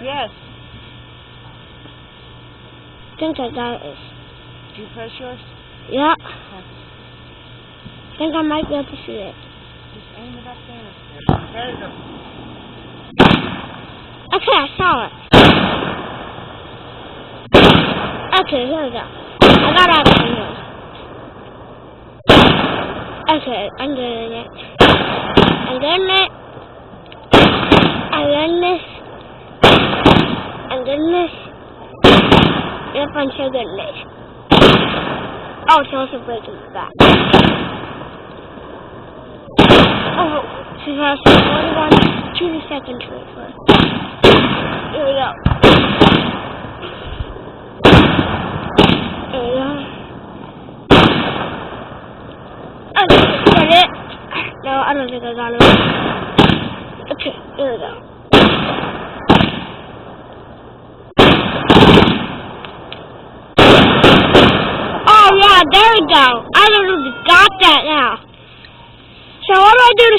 Yes. I think I got it. Did you press yours? Yeah. Okay. I think I might be able to shoot it. Just aim it up there. There you go. Okay, I saw it. Okay, here we go. I got out of here. Okay, I'm getting it. I'm getting it. I'm getting this. I'm getting this. Yep, I'm so getting this. Oh, it's also breaking my back. Oh, she has 41, 2 seconds to wait for it. Here we go. There we go. I got it. No, I don't think I got it. Okay, here we go. Oh yeah, there we go. I literally got that now. So what do I do to